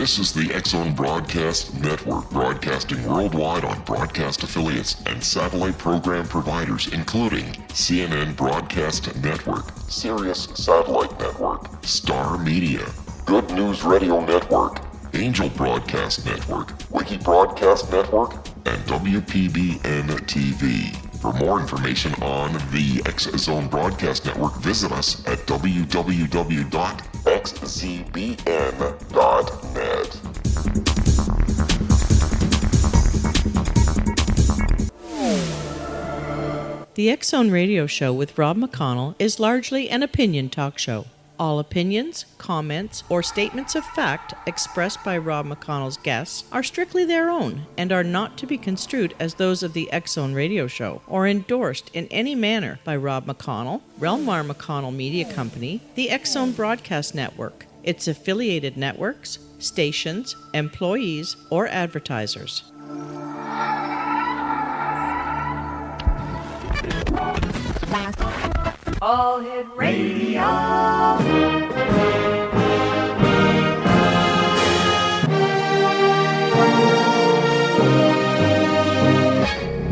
This is the X-Zone Broadcast Network, broadcasting worldwide on broadcast affiliates and satellite program providers, including CNN Broadcast Network, Sirius Satellite Network, Star Media, Good News Radio Network, Angel Broadcast Network, Wiki Broadcast Network, and WPBN TV. For more information on the X-Zone Broadcast Network, visit us at www.xzbn.net. The X-Zone Radio Show with Rob McConnell is largely an opinion talk show. All opinions, comments, or statements of fact expressed by Rob McConnell's guests are strictly their own and are not to be construed as those of the X-Zone Radio Show or endorsed in any manner by Rob McConnell, Relmar McConnell Media Company, the X-Zone Broadcast Network, its affiliated networks, stations, employees, or advertisers. All Hit Radio.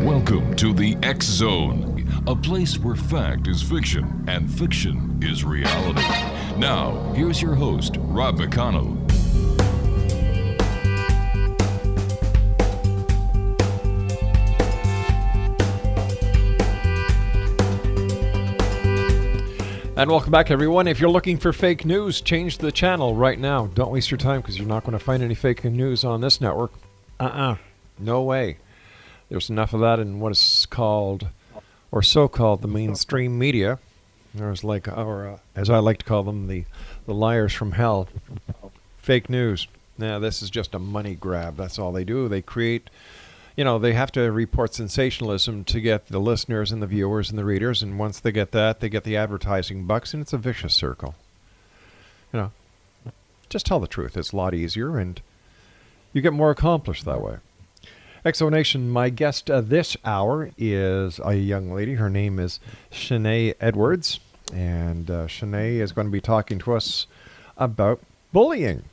Welcome to the X-Zone, a place where fact is fiction and fiction is reality. Now, here's your host, Rob McConnell. And welcome back, everyone. If you're looking for fake news, change the channel right now. Don't waste your time, because you're not going to find any fake news on this network. No way. There's enough of that in what is called, or so-called, the mainstream media. There's like, or as I like to call them, the liars from hell. Fake news. Now, this is just a money grab. That's all they do. They create... they have to report sensationalism to get the listeners and the viewers and the readers, and once they get that, they get the advertising bucks, and it's a vicious circle. Just tell the truth. It's a lot easier, and you get more accomplished that way. Exonation, my guest this hour is a young lady. Her name is Shenee Edwards, and Shenee is going to be talking to us about bullying.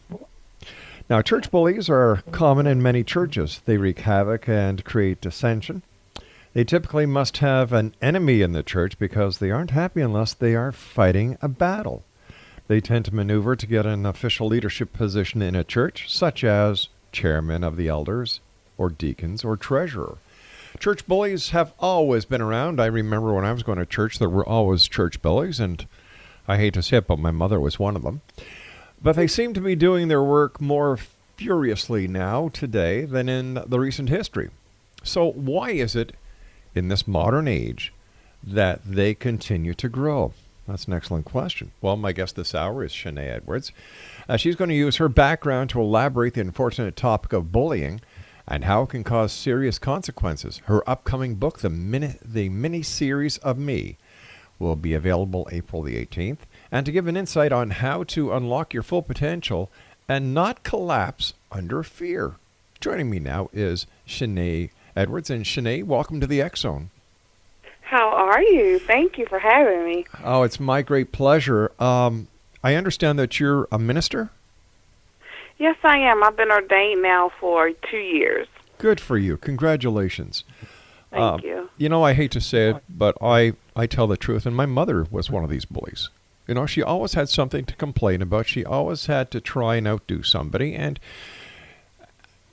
Now, church bullies are common in many churches. They wreak havoc and create dissension. They typically must have an enemy in the church because they aren't happy unless they are fighting a battle. They tend to maneuver to get an official leadership position in a church, such as chairman of the elders, or deacons, or treasurer. Church bullies have always been around. I remember when I was going to church, there were always church bullies, and I hate to say it, but my mother was one of them. But they seem to be doing their work more furiously now, today, than in the recent history. So why is it, in this modern age, that they continue to grow? That's an excellent question. Well, my guest this hour is Shenee Edwards. She's going to use her background to elaborate the unfortunate topic of bullying and how it can cause serious consequences. Her upcoming book, the Miniseries of Me, will be available April the 18th. And to give an insight on how to unlock your full potential and not collapse under fear. Joining me now is Shenee Edwards. And Shenee, welcome to the X-Zone. How are you? Thank you for having me. Oh, it's my great pleasure. I understand that you're a minister? Yes, I am. I've been ordained now for 2 years. Good for you. Congratulations. Thank you. I hate to say it, but I tell the truth, and my mother was one of these bullies. She always had something to complain about. She always had to try and outdo somebody. And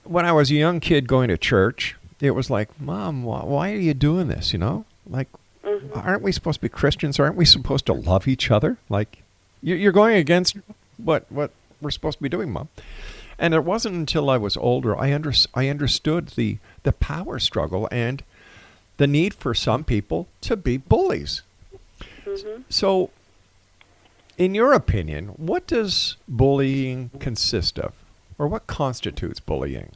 when I was a young kid going to church, it was like, Mom, why are you doing this, Aren't we supposed to be Christians? Aren't we supposed to love each other? Like, you're going against what we're supposed to be doing, Mom. And it wasn't until I was older I understood the power struggle and the need for some people to be bullies. Mm-hmm. So, in your opinion, what does bullying consist of? Or what constitutes bullying?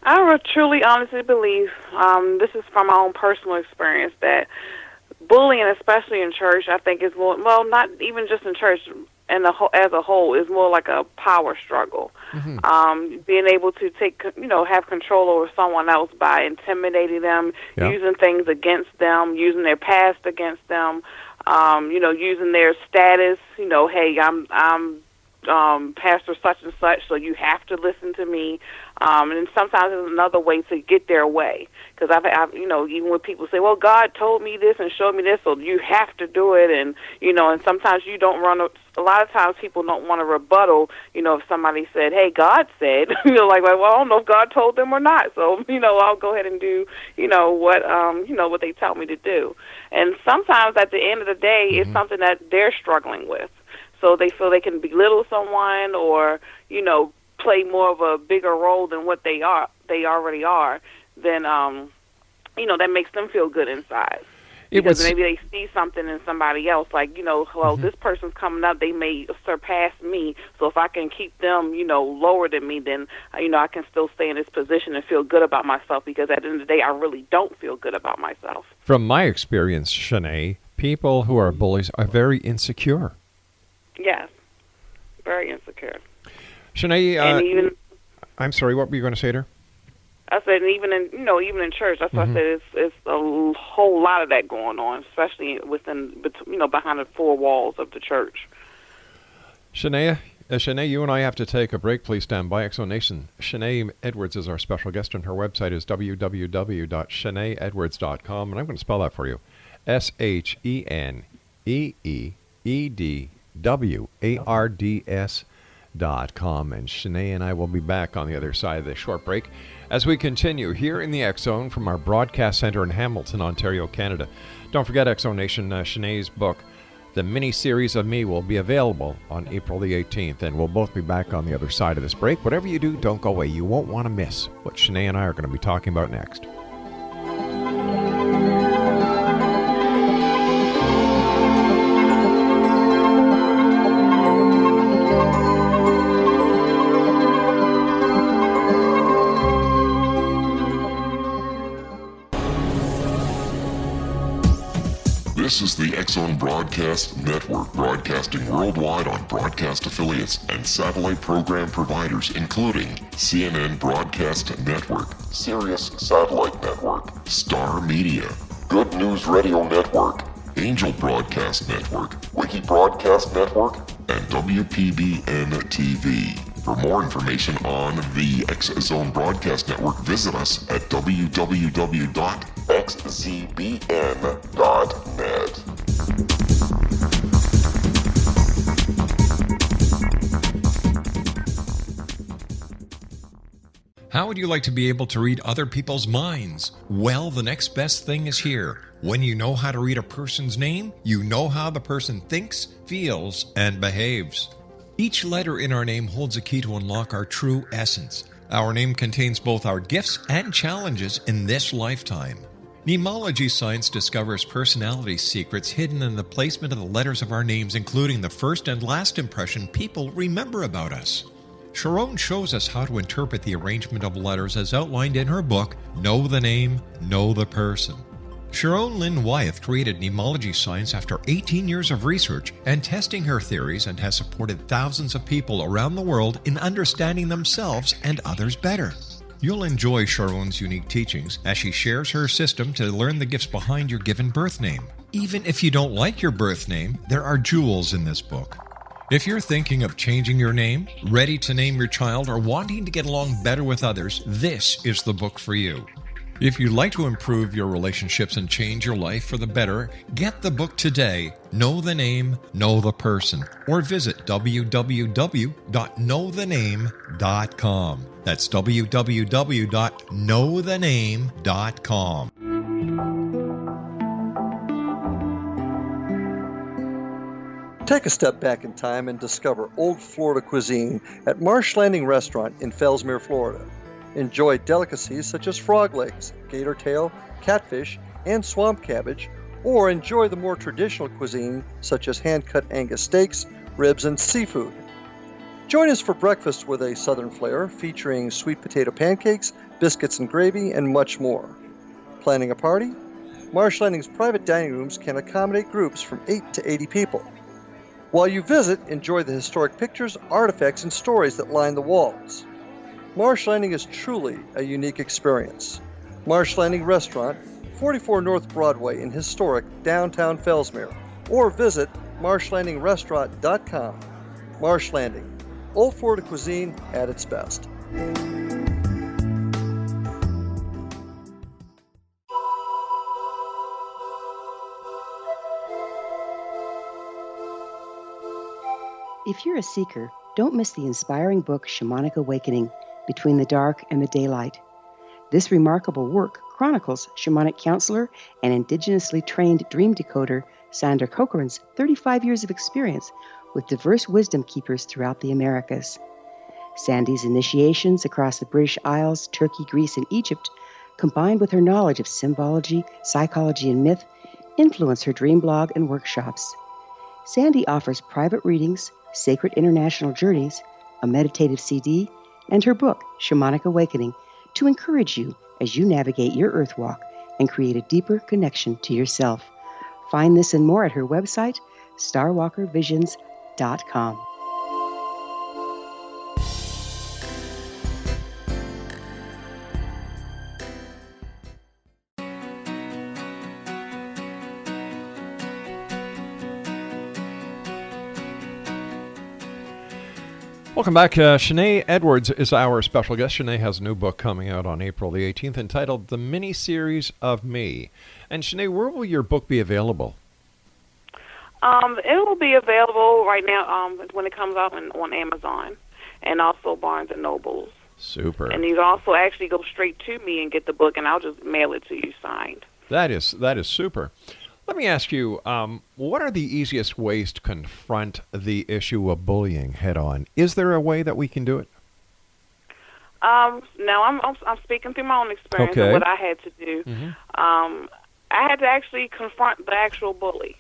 I truly, honestly believe, this is from my own personal experience, that bullying, especially in church, I think is more, well, not even just in church, and as a whole, is more like a power struggle. Mm-hmm. Being able to have control over someone else by intimidating them, using things against them, using their past against them, using their status. Hey, I'm pastor such and such, so you have to listen to me. And then sometimes it's another way to get their way. Because I've, even when people say, well, God told me this and showed me this, so you have to do it. And, and sometimes you don't a lot of times people don't want to rebuttal, if somebody said, hey, God said, well, I don't know if God told them or not. So, I'll go ahead and do, what they tell me to do. And sometimes at the end of the day, it's something that they're struggling with. So they feel they can belittle someone or, play more of a bigger role than what they already are, then, that makes them feel good inside. Because maybe they see something in somebody else, this person's coming up, they may surpass me, so if I can keep them, lower than me, then, I can still stay in this position and feel good about myself, because at the end of the day, I really don't feel good about myself. From my experience, Shenee, people who are bullies are very insecure. Yes, very insecure. Shenee, I'm sorry, what were you going to say to her? I said, even in church, that's why I said it's a whole lot of that going on, especially behind the four walls of the church. Shenee, you and I have to take a break. Please stand by. Exonation. Shenee Edwards is our special guest, and her website is www.sheneeedwards.com, and I'm going to spell that for you. SheneeEdwards.com. And Shenee and I will be back on the other side of this short break as we continue here in the X Zone from our broadcast center in Hamilton, Ontario, Canada. Don't forget, Exonation, Shenee's book, The Miniseries of Me, will be available on April the 18th, and we'll both be back on the other side of this break. Whatever you do, don't go away. You won't want to miss what Shenee and I are going to be talking about next. This is the X Zone Broadcast Network, broadcasting worldwide on broadcast affiliates and satellite program providers, including CNN Broadcast Network, Sirius Satellite Network, Star Media, Good News Radio Network, Angel Broadcast Network, Wiki Broadcast Network, and WPBN TV. For more information on the X Zone Broadcast Network, visit us at www.xzbn.net. How would you like to be able to read other people's minds? Well, the next best thing is here. When you know how to read a person's name, you know how the person thinks, feels, and behaves. Each letter in our name holds a key to unlock our true essence. Our name contains both our gifts and challenges in this lifetime. Mnemology science discovers personality secrets hidden in the placement of the letters of our names, including the first and last impression people remember about us. Sharon shows us how to interpret the arrangement of letters as outlined in her book, Know the Name, Know the Person. Sharon Lynn Wyeth created mnemology science after 18 years of research and testing her theories, and has supported thousands of people around the world in understanding themselves and others better. You'll enjoy Sharon's unique teachings as she shares her system to learn the gifts behind your given birth name. Even if you don't like your birth name, there are jewels in this book. If you're thinking of changing your name, ready to name your child, or wanting to get along better with others, this is the book for you. If you'd like to improve your relationships and change your life for the better, get the book today, Know the Name, Know the Person, or visit www.knowthename.com. That's www.knowthename.com. Take a step back in time and discover old Florida cuisine at Marsh Landing Restaurant in Fellsmere, Florida. Enjoy delicacies such as frog legs, gator tail, catfish, and swamp cabbage, or enjoy the more traditional cuisine such as hand-cut Angus steaks, ribs, and seafood. Join us for breakfast with a southern flair featuring sweet potato pancakes, biscuits and gravy, and much more. Planning a party? Marsh Landing's private dining rooms can accommodate groups from 8 to 80 people. While you visit, enjoy the historic pictures, artifacts, and stories that line the walls. Marsh Landing is truly a unique experience. Marsh Landing Restaurant, 44 North Broadway in historic downtown Fellsmere, or visit marshlandingrestaurant.com. Marsh Landing, Old Florida cuisine at its best. If you're a seeker, don't miss the inspiring book Shamanic Awakening, Between the Dark and the Daylight. This remarkable work chronicles shamanic counselor and indigenously trained dream decoder Sandra Cochran's 35 years of experience with diverse wisdom keepers throughout the Americas. Sandy's initiations across the British Isles, Turkey, Greece, and Egypt, combined with her knowledge of symbology, psychology, and myth, influence her dream blog and workshops. Sandy offers private readings, sacred international journeys, a meditative CD, and her book, Shamanic Awakening, to encourage you as you navigate your earth walk and create a deeper connection to yourself. Find this and more at her website, starwalkervisions.com. Welcome back. Shenee Edwards is our special guest. Shenee has a new book coming out on April the 18th entitled The Miniseries of Me. And Shenee, where will your book be available? It will be available right now when it comes out on Amazon and also Barnes & Nobles. Super. And you can also actually go straight to me and get the book, and I'll just mail it to you signed. That is super. Let me ask you, what are the easiest ways to confront the issue of bullying head on? Is there a way that we can do it? No, I'm speaking through my own experience and what I had to do. Mm-hmm. I had to actually confront the actual bully.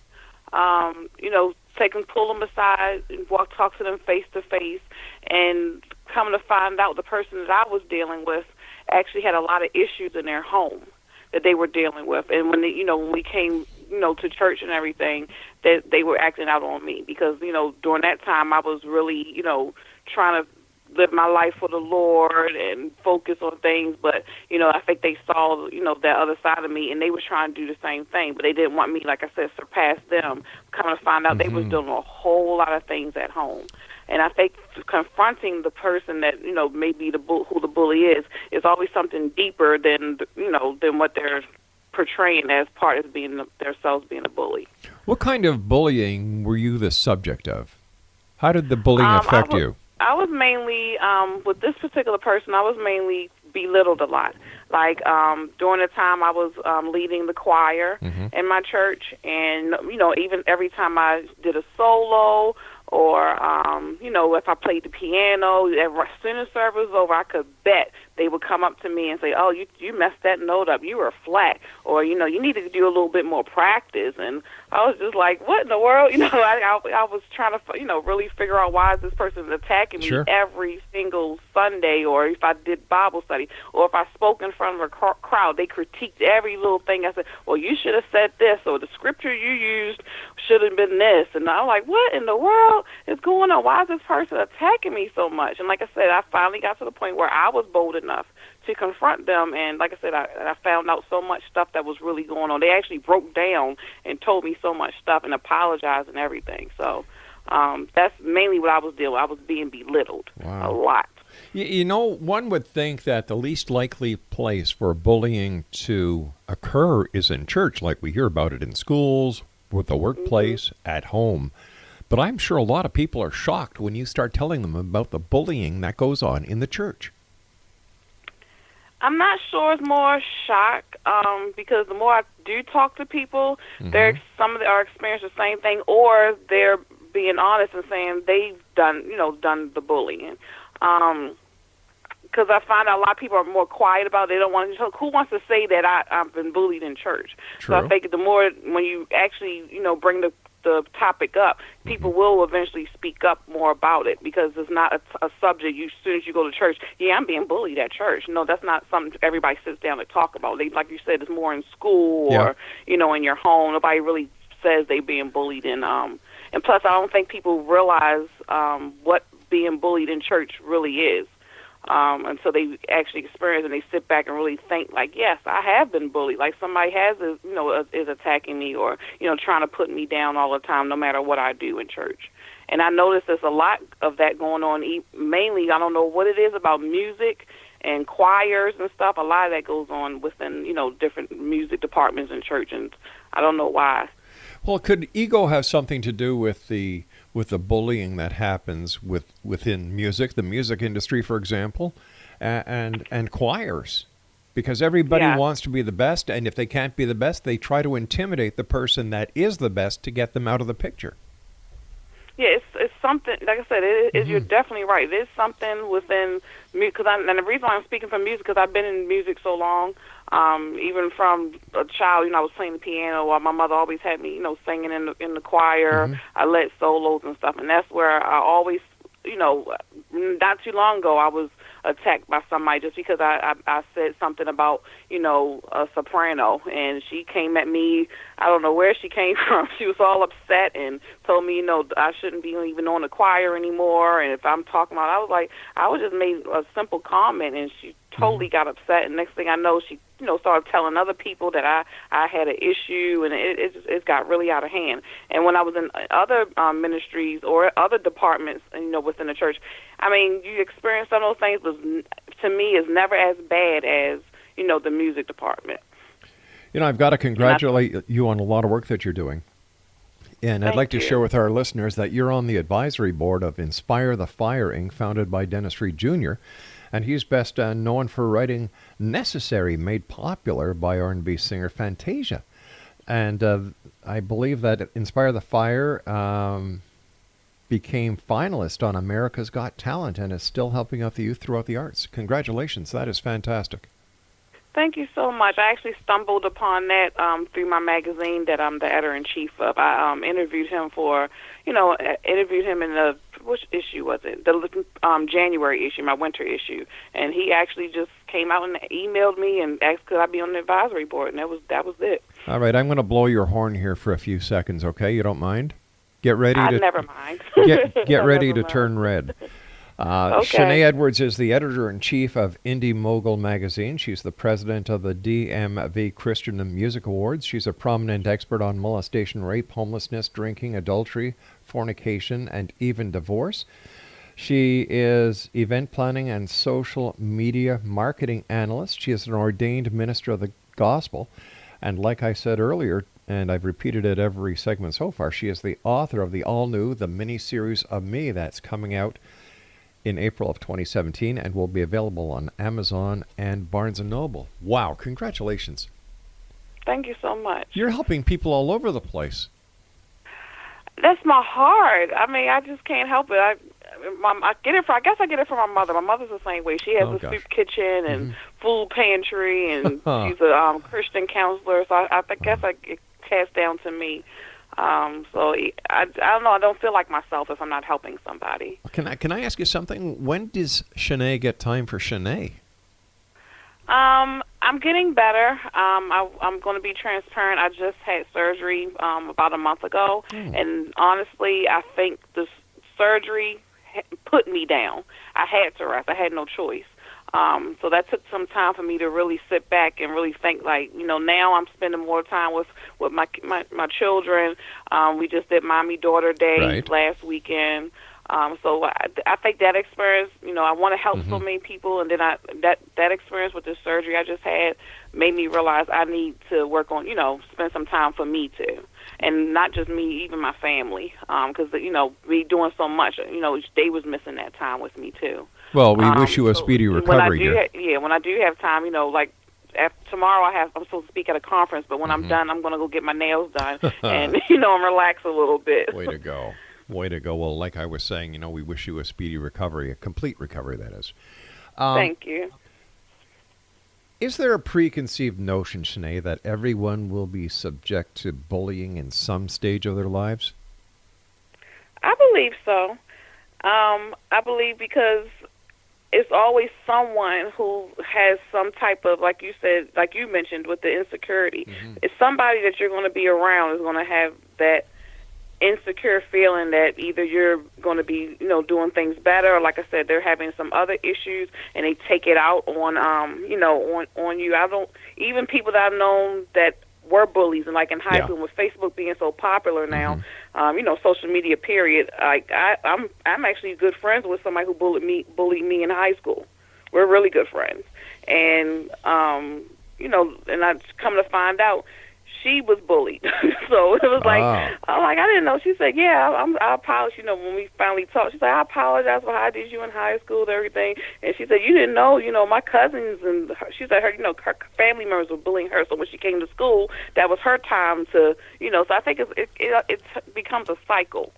Pull them aside and talk to them face to face, and come to find out the person that I was dealing with actually had a lot of issues in their home that they were dealing with. And when when we came to church and everything, that they were acting out on me because, during that time I was really, trying to live my life for the Lord and focus on things. But, I think they saw, that other side of me, and they were trying to do the same thing, but they didn't want me, like I said, surpass them. Coming to find out they was doing a whole lot of things at home. And I think confronting the person that, maybe who the bully is always something deeper than what they're portraying as part of themselves being a bully. What kind of bullying were you the subject of? How did the bullying affect you? I was mainly, with this particular person, I was mainly belittled a lot. Like, during the time I was leading the choir in my church, and, even every time I did a solo or, if I played the piano, as soon as service was over, I could bet they would come up to me and say, oh, you messed that note up, you were flat, or, you need to do a little bit more practice. And I was just like, what in the world? I was trying to, really figure out why is this person attacking me every single Sunday, or if I did Bible study, or if I spoke in front of a crowd, they critiqued every little thing. I said, well, you should have said this, or the scripture you used should have been this. And I'm like, what in the world is going on? Why is this person attacking me so much? And like I said, I finally got to the point where I was bold enough to confront them. And like I said, I found out so much stuff that was really going on. They actually broke down and told me so much stuff and apologized and everything. So that's mainly what I was dealing with. I was being belittled a lot. One would think that the least likely place for bullying to occur is in church, like we hear about it in schools, with the workplace, at home. But I'm sure a lot of people are shocked when you start telling them about the bullying that goes on in the church. I'm not sure it's more shock, because the more I do talk to people, some of them are experiencing the same thing, or they're being honest and saying they've done the bullying. Because I find out a lot of people are more quiet about it. They don't want to. Who wants to say that I've been bullied in church? True. So I think the more when you actually bring the topic up, people will eventually speak up more about it, because it's not a subject. As soon as you go to church, I'm being bullied at church. No, that's not something everybody sits down to talk about. Like you said, it's more in school or in your home. Nobody really says they're being bullied and plus I don't think people realize what being bullied in church really is. Until they actually experience and they sit back and really think, like, yes, I have been bullied. Like somebody is attacking me or, trying to put me down all the time, no matter what I do in church. And I noticed there's a lot of that going on. Mainly, I don't know what it is about music and choirs and stuff. A lot of that goes on within, different music departments in church, and I don't know why. Well, could ego have something to do with the bullying that happens within music, the music industry, for example, and choirs? Because everybody wants to be the best, and if they can't be the best, they try to intimidate the person that is the best to get them out of the picture. Yeah, it's something, like I said, you're definitely right. It is something within music, and the reason why I'm speaking from music, because I've been in music so long, even from a child, I was playing the piano, or my mother always had me, singing in the choir. I led solos and stuff, and that's where I always, not too long ago, I was attacked by somebody just because I said something about, a soprano, and she came at me. I don't know where she came from. She was all upset and told me, I shouldn't be even on the choir anymore. And if I'm talking about, I was just made a simple comment, and she totally got upset. And next thing I know, she, started telling other people that I had an issue, and it got really out of hand. And when I was in other ministries or other departments, within the church, you experience some of those things, but to me, is never as bad as, the music department. I've got to congratulate you on a lot of work that you're doing. And I'd like to share with our listeners that you're on the advisory board of Inspire the Fire, Inc., founded by Dennis Reed Jr., and he's best known for writing Necessary, made popular by R&B singer Fantasia. And I believe that Inspire the Fire became finalist on America's Got Talent and is still helping out the youth throughout the arts. Congratulations. That is fantastic. Thank you so much. I actually stumbled upon that through my magazine that I'm the editor-in-chief of. I interviewed him in the, which issue was it? The January issue, my winter issue. And he actually just came out and emailed me and asked could I be on the advisory board, and that was it. All right, I'm going to blow your horn here for a few seconds, okay? You don't mind? Get ready to never mind. get ready to turn red. Okay. Shenee Edwards is the editor-in-chief of Indimogul magazine. She's the president of the DMV Christian and Music Awards. She's a prominent expert on molestation, rape, homelessness, drinking, adultery, fornication, and even divorce. She is event planning and social media marketing analyst. She is an ordained minister of the gospel. And like I said earlier, and I've repeated it every segment so far, she is the author of the all-new The Miniseries of Me that's coming out in April of 2017 and will be available on Amazon and Barnes & Noble. Wow, congratulations. Thank you so much. You're helping people all over the place. That's my heart. I just can't help it. I get it I get it from my mother. My mother's the same way. She has a soup kitchen and food pantry, and she's a Christian counselor, so I guess it passed down to me. So I don't know. I don't feel like myself if I'm not helping somebody. Can I ask you something? When does Shenee get time for Shenee? I'm getting better. I'm going to be transparent. I just had surgery about a month ago, and honestly, I think the surgery put me down. I had to rest. I had no choice. So that took some time for me to really sit back and really think, now I'm spending more time with my children. We just did Mommy-Daughter Day last weekend. So I think that experience, I want to help so many people, and then that experience with the surgery I just had made me realize I need to work on, spend some time for me too. And not just me, even my family, because, me deing so much, they was missing that time with me too. Well, we wish you a speedy recovery, dear. When I do have time, tomorrow I'm supposed to speak at a conference, but when I'm done, I'm going to go get my nails done and, and relax a little bit. Way to go. Way to go. Well, like I was saying, we wish you a speedy recovery, a complete recovery, that is. Thank you. Is there a preconceived notion, Shenee, that everyone will be subject to bullying in some stage of their lives? I believe so. I believe because it's always someone who has some type of, like you said, like you mentioned with the insecurity. It's somebody that you're going to be around is going to have that insecure feeling that either you're going to be, doing things better, or like I said, they're having some other issues and they take it out on, on you. Even people that I've known that were bullies, and like in high school with Facebook being so popular now, social media. Period. I'm actually good friends with somebody who bullied me in high school. We're really good friends, and and I come to find out she was bullied. So it was like, I'm like, I didn't know. She said, yeah, I apologize. When we finally talked, she said, I apologize for how I did you in high school and everything. And she said, you didn't know, my cousins and she said her family members were bullying her. So when she came to school, that was her time to, so I think it becomes a cycle.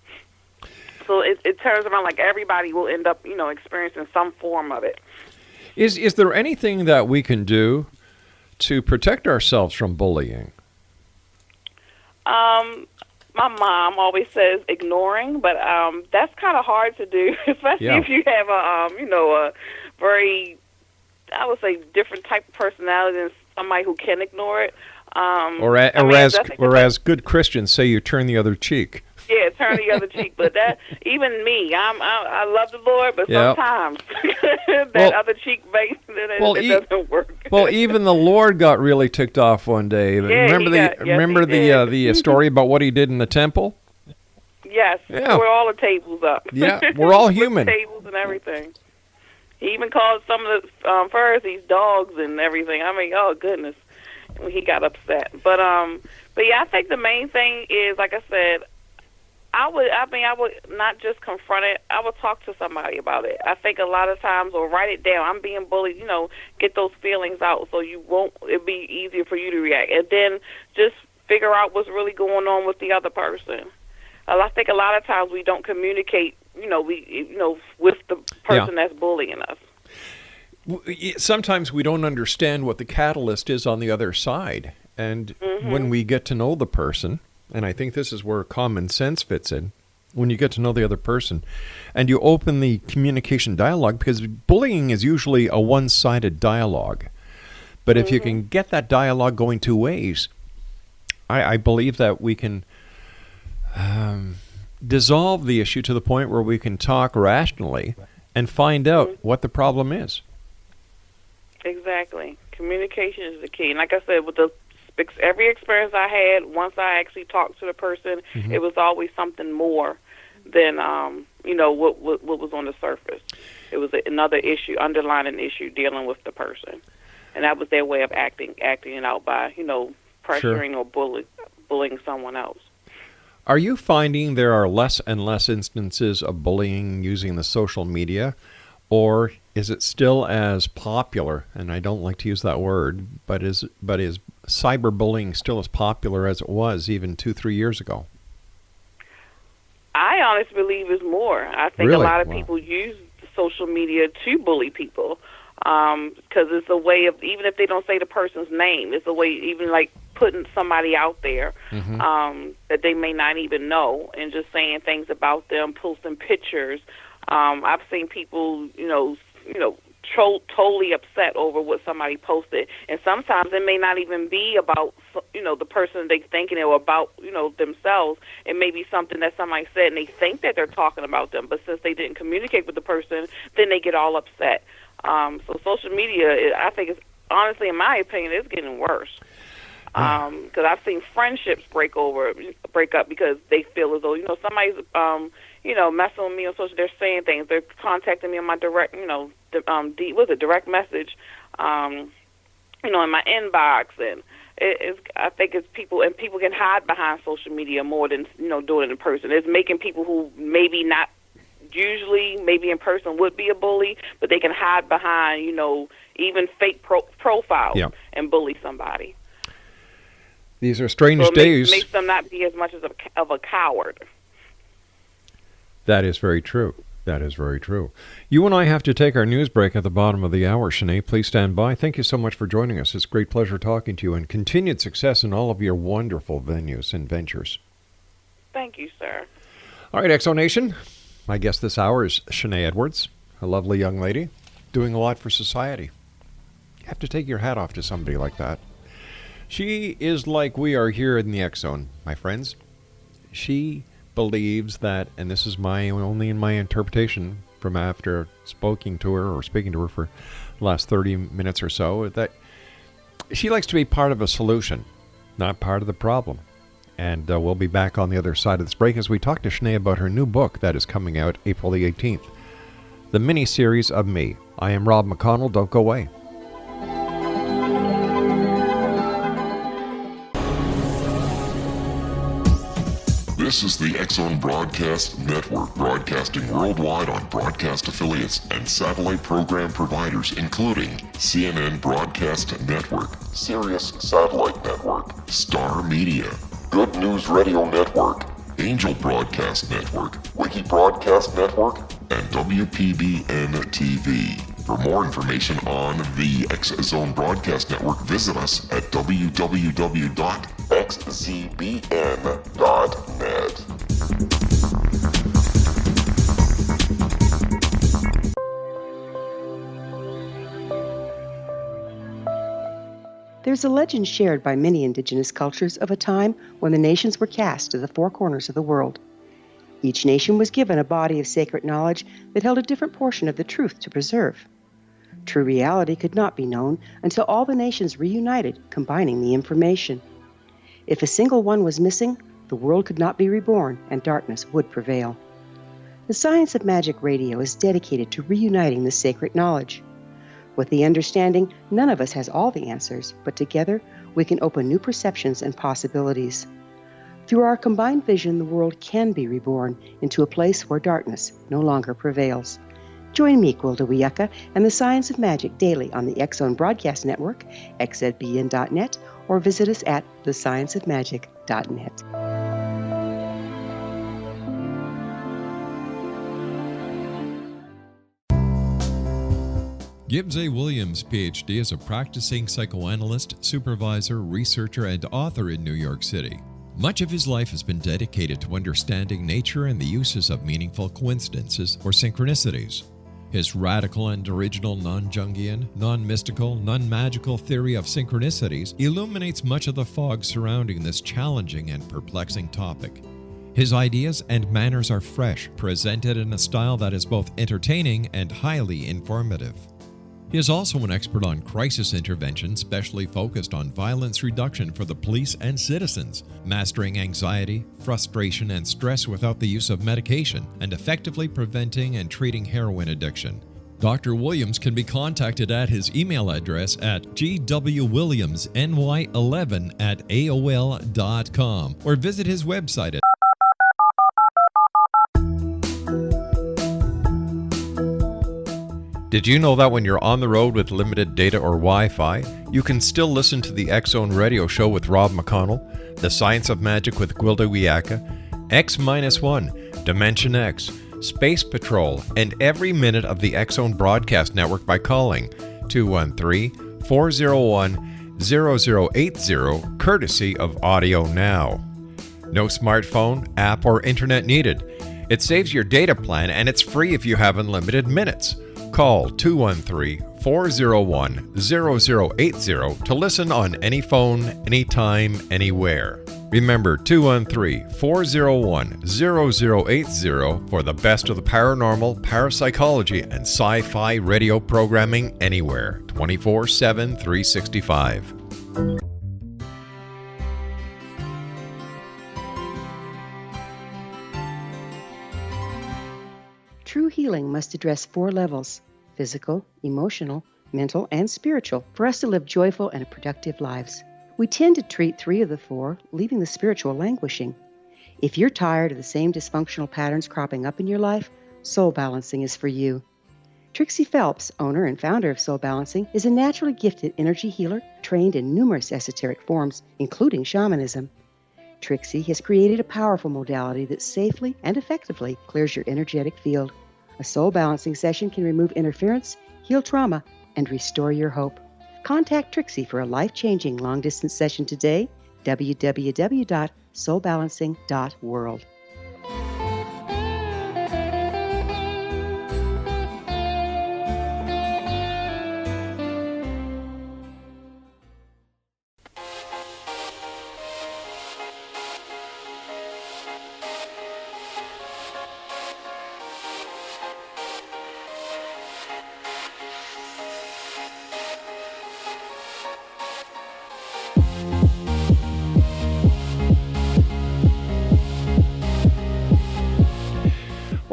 So it turns around like everybody will end up, experiencing some form of it. Is there anything that we can do to protect ourselves from bullying? My mom always says ignoring, but that's kind of hard to do, especially if you have a very, I would say, different type of personality than somebody who can ignore it. Or as good Christians say, you turn the other cheek. Yeah, turn the other cheek. But that, even me, I love the Lord, but sometimes that other cheek base, it doesn't work. Well, even the Lord got really ticked off one day. Remember the story about what he did in the temple? Yes, tore all the tables up. Yeah, we're all human. Tables and everything. He even called some of the Pharisees dogs and everything. I mean, oh goodness, he got upset. But yeah, I think the main thing is, like I said, I would not just confront it. I would talk to somebody about it. I think a lot of times, or write it down. I'm being bullied, get those feelings out so it'll be easier for you to react. And then just figure out what's really going on with the other person. I think a lot of times we don't communicate, with the person that's bullying us. Sometimes we don't understand what the catalyst is on the other side. And when we get to know the person, and I think this is where common sense fits in, when you get to know the other person and you open the communication dialogue, because bullying is usually a one-sided dialogue. But if you can get that dialogue going two ways, I believe that we can dissolve the issue to the point where we can talk rationally and find out what the problem is. Exactly. Communication is the key. And like I said, with every experience I had, once I actually talked to the person, it was always something more than what was on the surface. It was another issue, underlying issue, dealing with the person, and that was their way of acting it out by pressuring or bullying someone else. Are you finding there are less and less instances of bullying using the social media, or is it still as popular? And I don't like to use that word, but is cyberbullying still as popular as it was even 2-3 years ago? I honestly believe it's more. I think a lot of people use social media to bully people because it's a way of, even if they don't say the person's name, it's a way even like putting somebody out there that they may not even know and just saying things about them, posting pictures. I've seen people, totally upset over what somebody posted, and sometimes it may not even be about the person they thinking or about themselves. It may be something that somebody said and they think that they're talking about them, but since they didn't communicate with the person, then they get all upset. So social media, I think, is honestly, in my opinion, it's getting worse. Because I've seen friendships break up because they feel as though somebody's messing with me on social. They're saying things. They're contacting me on my direct, direct message, in my inbox, and I think it's people, and people can hide behind social media more than doing it in person. It's making people who maybe not usually maybe in person would be a bully, but they can hide behind even fake profiles and bully somebody. These are strange days. Makes them not be as much of a coward. That is very true. That is very true. You and I have to take our news break at the bottom of the hour, Shenee. Please stand by. Thank you so much for joining us. It's a great pleasure talking to you, and continued success in all of your wonderful venues and ventures. Thank you, sir. All right, Exo Nation. My guest this hour is Shenee Edwards, a lovely young lady doing a lot for society. You have to take your hat off to somebody like that. She is like we are here in the X Zone, my friends. She believes that, and this is only in my interpretation from after speaking to her for the last 30 minutes or so, that she likes to be part of a solution, not part of the problem. And we'll be back on the other side of this break as we talk to Shenee about her new book that is coming out April the 18th. The Miniseries of Me. I am Rob McConnell. Don't go away. This is the X-Zone Broadcast Network, broadcasting worldwide on broadcast affiliates and satellite program providers, including CNN Broadcast Network, Sirius Satellite Network, Star Media, Good News Radio Network, Angel Broadcast Network, Wiki Broadcast Network, and WPBN TV. For more information on the X-Zone Broadcast Network, visit us at www.xzbn.net. There's a legend shared by many indigenous cultures of a time when the nations were cast to the four corners of the world. Each nation was given a body of sacred knowledge that held a different portion of the truth to preserve. True reality could not be known until all the nations reunited, combining the information. If a single one was missing, the world could not be reborn and darkness would prevail. The Science of Magic Radio is dedicated to reuniting the sacred knowledge. With the understanding, none of us has all the answers, but together we can open new perceptions and possibilities. Through our combined vision, the world can be reborn into a place where darkness no longer prevails. Join me, Gwilda Wiyaka, and the Science of Magic daily on the X-Zone Broadcast Network, xzbn.net, or visit us at thescienceofmagic.net. Gibbs A. Williams, Ph.D., is a practicing psychoanalyst, supervisor, researcher, and author in New York City. Much of his life has been dedicated to understanding nature and the uses of meaningful coincidences or synchronicities. His radical and original non-Jungian, non-mystical, non-magical theory of synchronicities illuminates much of the fog surrounding this challenging and perplexing topic. His ideas and manners are fresh, presented in a style that is both entertaining and highly informative. He is also an expert on crisis intervention, specially focused on violence reduction for the police and citizens, mastering anxiety, frustration, and stress without the use of medication, and effectively preventing and treating heroin addiction. Dr. Williams can be contacted at his email address at gwwilliamsny11@aol.com or visit his website at Did you know that when you're on the road with limited data or Wi-Fi, you can still listen to the X-Zone Radio Show with Rob McConnell, The Science of Magic with Gwilda Wiyaka, X-1, Dimension X, Space Patrol, and every minute of the X-Zone Broadcast Network by calling 213-401-0080, courtesy of Audio Now. No smartphone, app, or internet needed. It saves your data plan and it's free if you have unlimited minutes. Call 213-401-0080 to listen on any phone, anytime, anywhere. Remember 213-401-0080 for the best of the paranormal, parapsychology, and sci-fi radio programming anywhere, 24/7, 365. True healing must address 4 levels: physical, emotional, mental, and spiritual, for us to live joyful and productive lives. We tend to treat 3 of the 4, leaving the spiritual languishing. If you're tired of the same dysfunctional patterns cropping up in your life, Soul Balancing is for you. Trixie Phelps, owner and founder of Soul Balancing, is a naturally gifted energy healer trained in numerous esoteric forms, including shamanism. Trixie has created a powerful modality that safely and effectively clears your energetic field. A soul balancing session can remove interference, heal trauma, and restore your hope. Contact Trixie for a life-changing long-distance session today, www.soulbalancing.world.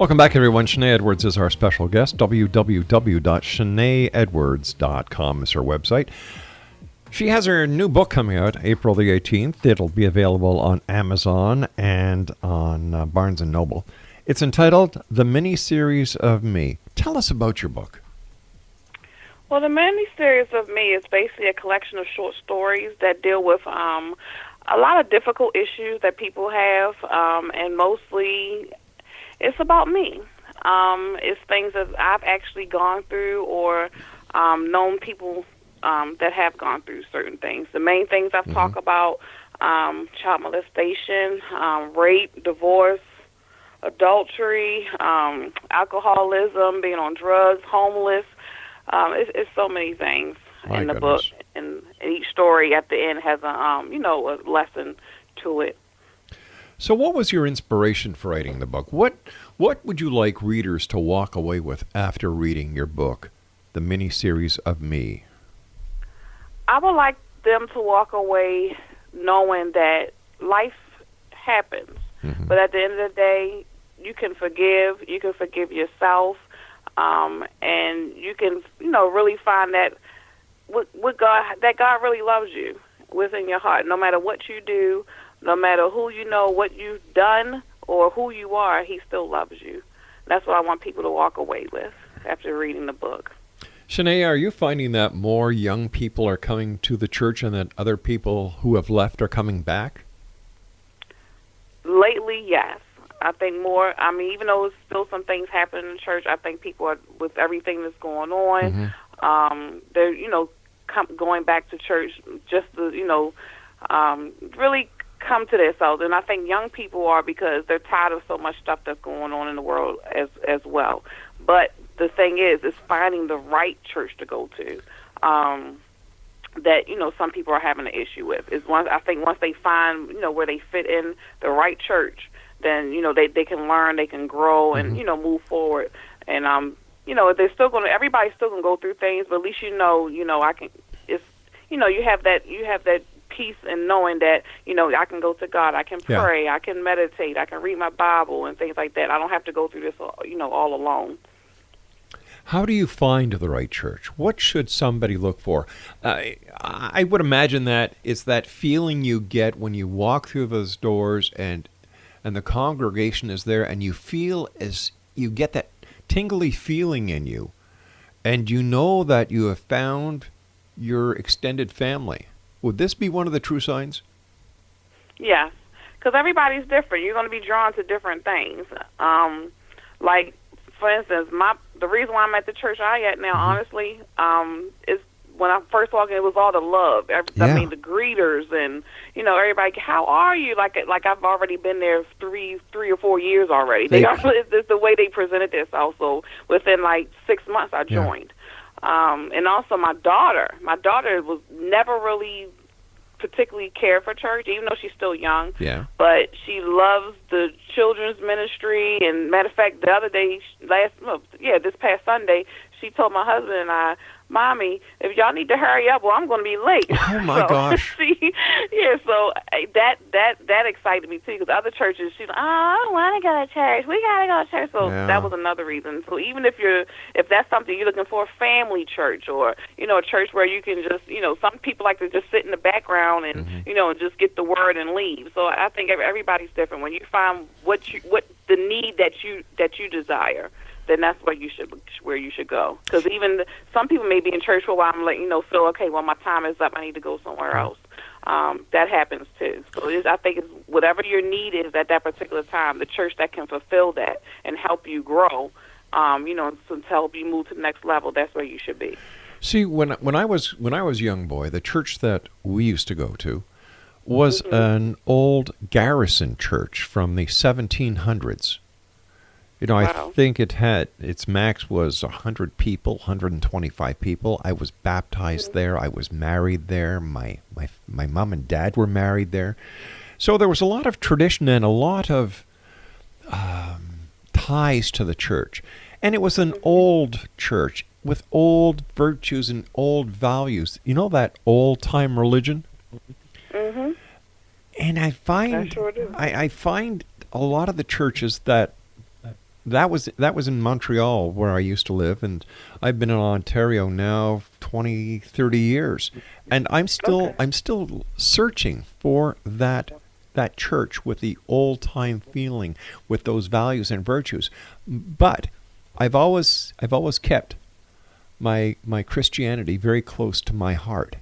Welcome back, everyone. Shenee Edwards is our special guest. www.sheneeedwards.com is her website. She has her new book coming out April the 18th. It'll be available on Amazon and on Barnes & Noble. It's entitled The Miniseries of Me. Tell us about your book. Well, the Miniseries of Me is basically a collection of short stories that deal with a lot of difficult issues that people have, and mostly it's about me. It's things that I've actually gone through or known people that have gone through certain things. The main things I've talked about, child molestation, rape, divorce, adultery, alcoholism, being on drugs, homeless. It's so many things in the book, and each story at the end has a lesson to it. So what was your inspiration for writing the book? What would you like readers to walk away with after reading your book, The Miniseries of Me? I would like them to walk away knowing that life happens, but at the end of the day, you can forgive yourself, and you can, really find that with God, that God really loves you within your heart. No matter what you do, no matter who you know, what you've done, or who you are, He still loves you. That's what I want people to walk away with after reading the book. Shenee, are you finding that more young people are coming to the church and that other people who have left are coming back? Lately, yes. I think more. I mean, even though there's still some things happening in church, I think people are, with everything that's going on, they're, going back to church just to, really come to themselves. And I think young people are, because they're tired of so much stuff that's going on in the world as well. But the thing is finding the right church to go to. That some people are having an issue with is once they find where they fit in the right church, then they can learn, they can grow, and move forward. And they're still going to, everybody's still going to go through things, but at least I can. It's you have that peace in knowing that I can go to God, I can pray, I can meditate, I can read my Bible and things like that. I don't have to go through this all alone. How do you find the right church? What should somebody look for? I would imagine that it's that feeling you get when you walk through those doors and the congregation is there, and you get that tingly feeling in you, and you know that you have found your extended family. Would this be one of the true signs? Yes, because everybody's different. You're going to be drawn to different things. Like, for instance, the reason why I'm at the church I at now, honestly, is when I first walked in, it was all the love. I mean, the greeters and everybody. How are you? Like I've already been there three or 4 years already. It's the way they presented themselves. So within like 6 months, I joined. And also my daughter was never really particularly care for church, even though she's still young. Yeah. But she loves the children's ministry. And matter of fact, the other day, this past Sunday, she told my husband and I, "Mommy, if y'all need to hurry up, well, I'm going to be late." Oh my gosh! So that excited me too, because other churches, she's like, "Oh, I don't want to go to church. We gotta go to church." So that was another reason. So even if that's something you're looking for, a family church or a church where you can just some people like to just sit in the background and and just get the word and leave. So I think everybody's different. When you find what the need that you desire, then that's where you should go. Because even some people may be in church for a while and feel okay, well, my time is up, I need to go somewhere else. That happens too. So I think it's whatever your need is at that particular time, the church that can fulfill that and help you grow, to help you move to the next level, that's where you should be. See, when I was a young boy, the church that we used to go to was an old garrison church from the 1700s. I think it had, its max was 100 people, 125 people. I was baptized there. I was married there. My mom and dad were married there. So there was a lot of tradition and a lot of ties to the church. And it was an old church with old virtues and old values. That old-time religion? Mm-hmm. And I find a lot of the churches that that was in Montreal where I used to live, and I've been in Ontario now 20, 30 years, and I'm still searching for that church with the old time feeling, with those values and virtues. But I've always kept my Christianity very close to my heart.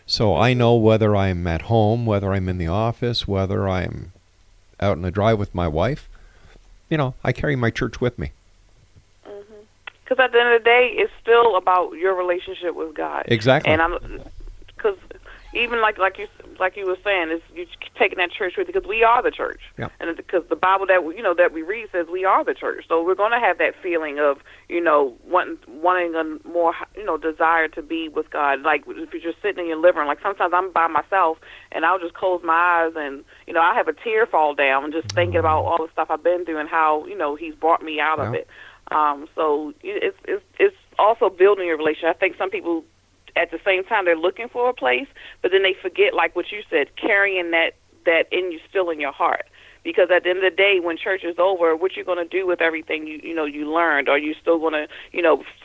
So I know whether I'm at home, whether I'm in the office, whether I'm out on the drive with my wife, I carry my church with me. Because at the end of the day, it's still about your relationship with God. Exactly. And because even like you were saying, is you taking that church with you, because we are the church. Yeah. And because the Bible that we read says we are the church, so we're going to have that feeling of wanting a more desire to be with God. Like if you're just sitting in your living room, like sometimes I'm by myself and I'll just close my eyes and I'll have a tear fall down and just thinking about all the stuff I've been through and how He's brought me out of it. So it's also building your relationship. I think some people, at the same time, they're looking for a place, but then they forget, like what you said, carrying that in you, still in your heart. Because at the end of the day, when church is over, what you're going to do with everything you learned? Are you still going to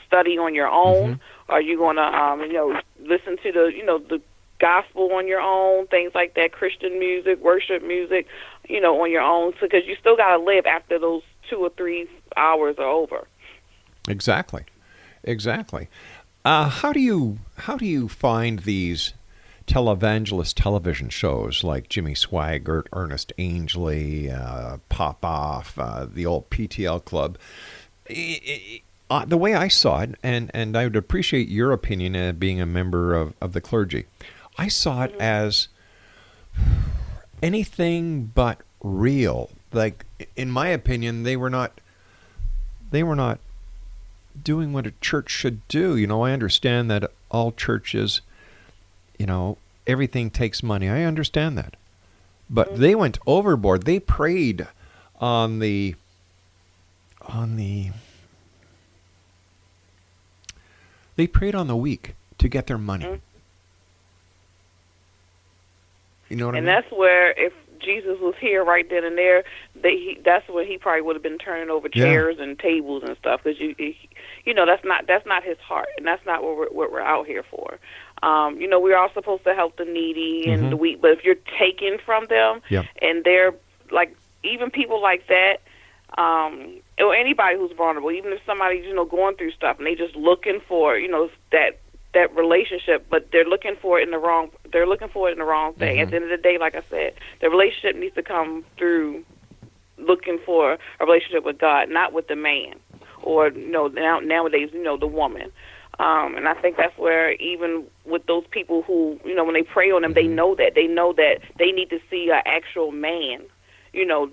study on your own? Are you going to listen to the gospel on your own, things like that, Christian music, worship music, on your own? Because you still got to live after those 2 or 3 hours are over. Exactly. How do you find these televangelist television shows like Jimmy Swaggart, Ernest Angley, Pop Off, the old PTL Club? The way I saw it, and I would appreciate your opinion being a member of the clergy, I saw it as anything but real. Like, in my opinion, they were not doing what a church should do. I understand that all churches, everything takes money. I understand that. But they went overboard. They preyed on the weak to get their money. You know what I mean? And that's where, if Jesus was here right then and there, that's when he probably would have been turning over chairs and tables and stuff, because that's not his heart, and that's not what we're out here for. We are supposed to help the needy and the weak, but if you're taking from them, and they're like, even people like that, or anybody who's vulnerable, even if somebody's going through stuff and they just looking for that relationship, but they're looking for it in the wrong thing. At the end of the day, like I said, the relationship needs to come through looking for a relationship with God, not with the man, or nowadays the woman. And I think that's where, even with those people who when they pray on them, they know that they need to see an actual man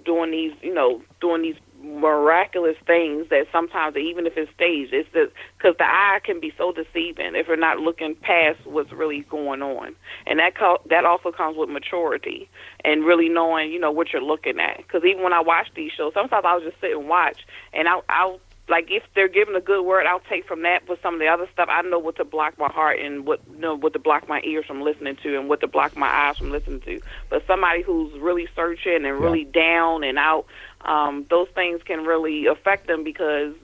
doing these miraculous things that sometimes, even if it's staged, it's because the eye can be so deceiving if you're not looking past what's really going on. And that also comes with maturity and really knowing what you're looking at. Because even when I watch these shows, sometimes I'll just sit and watch, and I'll like, if they're giving a good word, I'll take from that. But some of the other stuff, I know what to block my heart and what to block my ears from listening to, and what to block my eyes from listening to. But somebody who's really searching and really down and out, those things can really affect them, because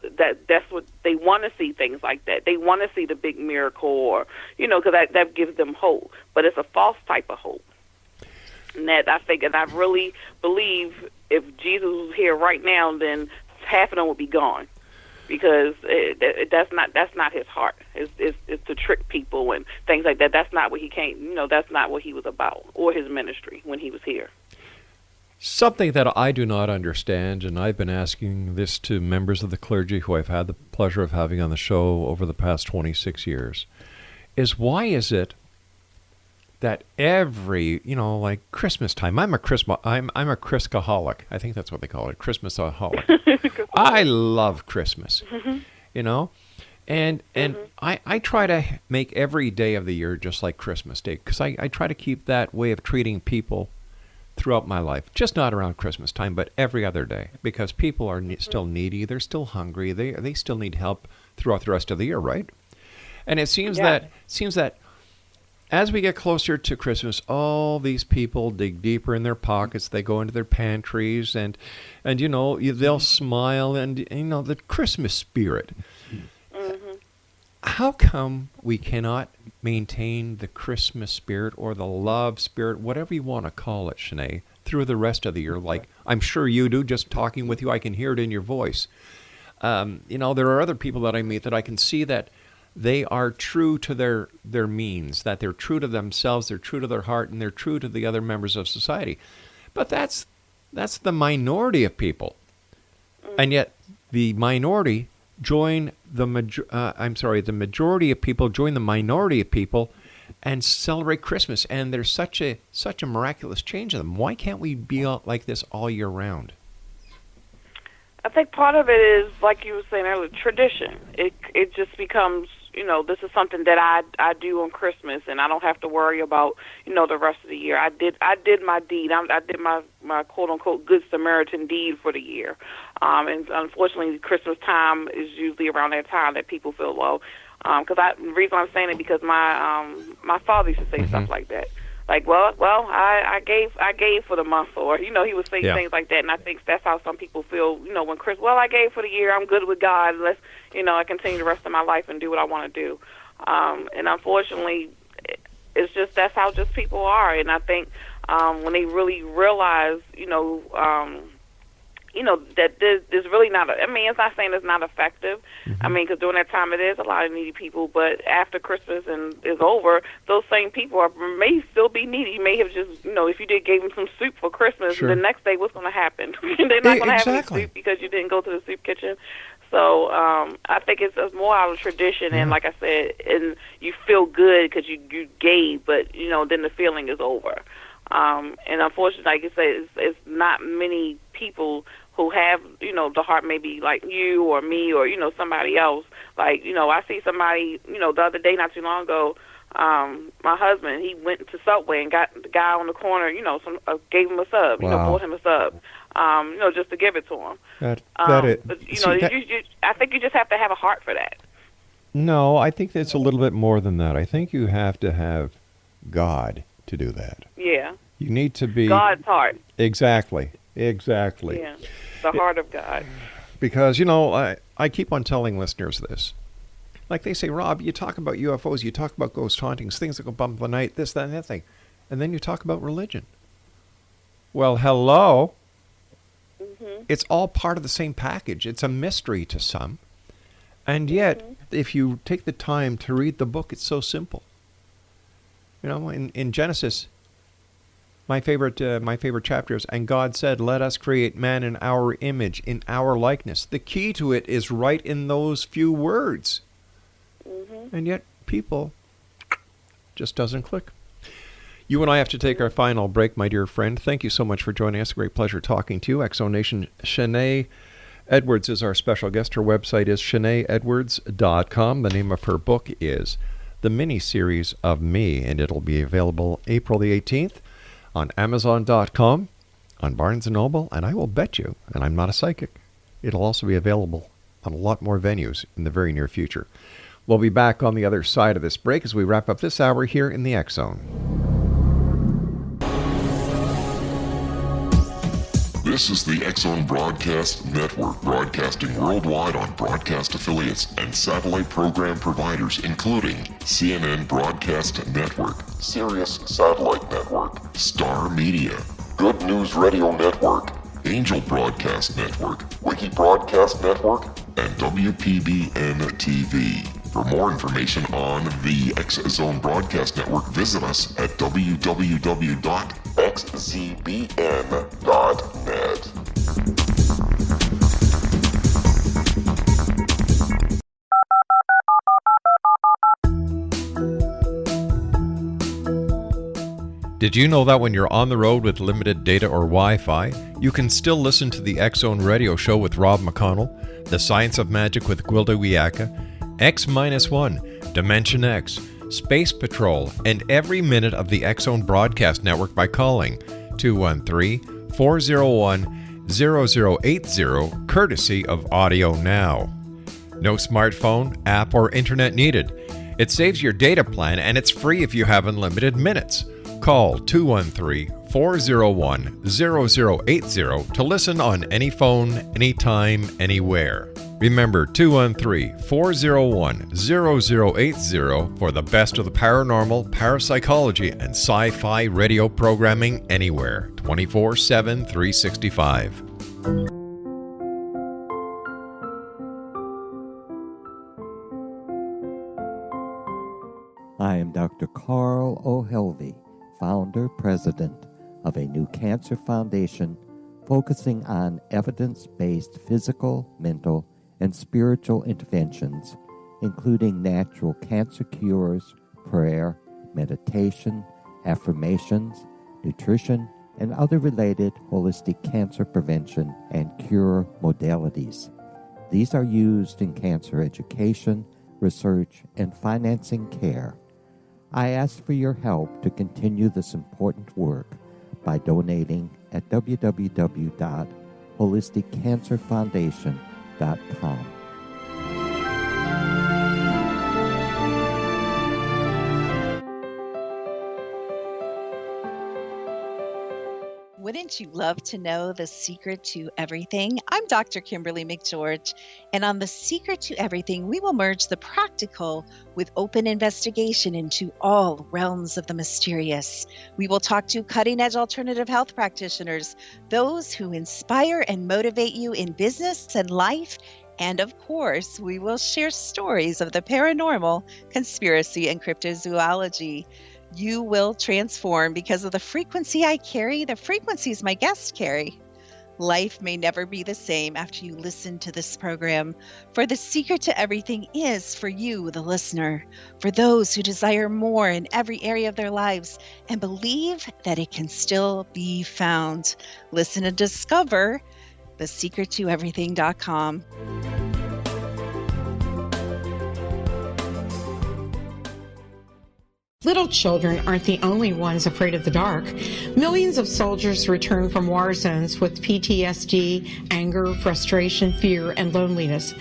that's what they want to see, things like that. They want to see the big miracle, or because that gives them hope. But it's a false type of hope. And that I think, and I really believe, if Jesus was here right now, then half of them would be gone. Because that's not his heart. It's to trick people and things like that. That's not what he came. That's not what he was about, or his ministry when he was here. Something that I do not understand, and I've been asking this to members of the clergy who I've had the pleasure of having on the show over the past 26 years, is why is it that every, like Christmas time, I'm a Christaholic. I think that's what they call it, Christmasaholic. I love Christmas, and I try to make every day of the year just like Christmas Day, because I try to keep that way of treating people throughout my life, just not around Christmas time, but every other day, because people are still needy, they're still hungry, they still need help throughout the rest of the year, right? And it seems that as we get closer to Christmas, all these people dig deeper in their pockets. They go into their pantries, and they'll smile, and the Christmas spirit. How come we cannot maintain the Christmas spirit or the love spirit, whatever you want to call it, Shenee, through the rest of the year? Like I'm sure you do. Just talking with you, I can hear it in your voice. There are other people that I meet that I can see that they are true to their means, that they're true to themselves, they're true to their heart, and they're true to the other members of society. But that's the minority of people. And yet the minority join the majority of people join the minority of people and celebrate Christmas. And there's such a miraculous change in them. Why can't we be like this all year round? I think part of it is, like you were saying earlier, tradition. It just becomes, this is something that I do on Christmas, and I don't have to worry about, the rest of the year. I did my deed. I did my quote unquote good Samaritan deed for the year. And unfortunately, Christmas time is usually around that time that people feel low. Because the reason I'm saying it because my father used to say stuff like that. Like, well, I gave for the month, or he would say things like that, and I think that's how some people feel, when Chris, I gave for the year, I'm good with God, let's, I continue the rest of my life and do what I want to do, and unfortunately, it's just that's how just people are, and I think when they really realize, that there's really not, it's not saying it's not effective. Because during that time it is a lot of needy people, but after Christmas and is over, those same people may still be needy. You may have just, if you gave them some soup for Christmas, the next day what's going to happen? They're not going to have any soup because you didn't go to the soup kitchen. So I think it's more out of tradition, and like I said, and you feel good because you gave, but, then the feeling is over. And unfortunately, like you said, it's not many people who have, the heart maybe like you or me or, somebody else. Like, I see somebody, the other day, not too long ago, my husband, he went to Subway and got the guy on the corner, gave him a sub, bought him a sub, just to give it to him. But, I think you just have to have a heart for that. No, I think it's a little bit more than that. I think you have to have God to do that. Yeah. You need to be God's heart. Exactly. Yeah, the heart of God. Because, I keep on telling listeners this. Like they say, Rob, you talk about UFOs, you talk about ghost hauntings, things that go bump the night, this, that, and that thing. And then you talk about religion. Well, hello. It's all part of the same package. It's a mystery to some. And yet, if you take the time to read the book, it's so simple. In Genesis, my favorite chapter is, and God said, let us create man in our image, in our likeness. The key to it is right in those few words. And yet people just doesn't click. You and I have to take our final break, my dear friend. Thank you so much for joining us. A great pleasure talking to you. Exonation Shenee Edwards is our special guest. Her website is sheneeedwards.com. The name of her book is The Miniseries of Me, and it'll be available April the 18th on Amazon.com, on Barnes & Noble, and I will bet you, and I'm not a psychic, it'll also be available on a lot more venues in the very near future. We'll be back on the other side of this break as we wrap up this hour here in the X Zone. This is the X Zone Broadcast Network, broadcasting worldwide on broadcast affiliates and satellite program providers, including CNN Broadcast Network, Sirius Satellite Network, Star Media, Good News Radio Network, Angel Broadcast Network, Wiki Broadcast Network, and WPBN TV. For more information on the X Zone Broadcast Network, visit us at www.xzbn.net. Did you know that when you're on the road with limited data or Wi-Fi, you can still listen to the X Zone Radio Show with Rob McConnell, The Science of Magic with Gwilda Wiyaka, X-1, Dimension X, Space Patrol, and every minute of the X Zone Broadcast Network by calling 213-401-0080, courtesy of Audio Now. No smartphone, app, or internet needed. It saves your data plan and it's free if you have unlimited minutes. Call 213-401-0080 to listen on any phone, anytime, anywhere. Remember 213-401-0080 for the best of the paranormal, parapsychology, and sci-fi radio programming anywhere, 24/7, 365. I am Dr. Carl O'Helvey, founder, president of a new cancer foundation focusing on evidence-based physical, mental, and spiritual interventions, including natural cancer cures, prayer, meditation, affirmations, nutrition, and other related holistic cancer prevention and cure modalities. These are used in cancer education, research, and financing care. I ask for your help to continue this important work by donating at www.holisticcancerfoundation.com. Wouldn't you love to know the secret to everything? I'm Dr. Kimberly McGeorge, and on The Secret to Everything, we will merge the practical with open investigation into all realms of the mysterious. We will talk to cutting-edge alternative health practitioners, those who inspire and motivate you in business and life, and of course, we will share stories of the paranormal, conspiracy, and cryptozoology. You will transform because of the frequency I carry, the frequencies my guests carry. Life may never be the same after you listen to this program, for the secret to everything is for you, the listener, for those who desire more in every area of their lives and believe that it can still be found. Listen and discover thesecrettoeverything.com. Little children aren't the only ones afraid of the dark. Millions of soldiers return from war zones with PTSD, anger, frustration, fear, and loneliness,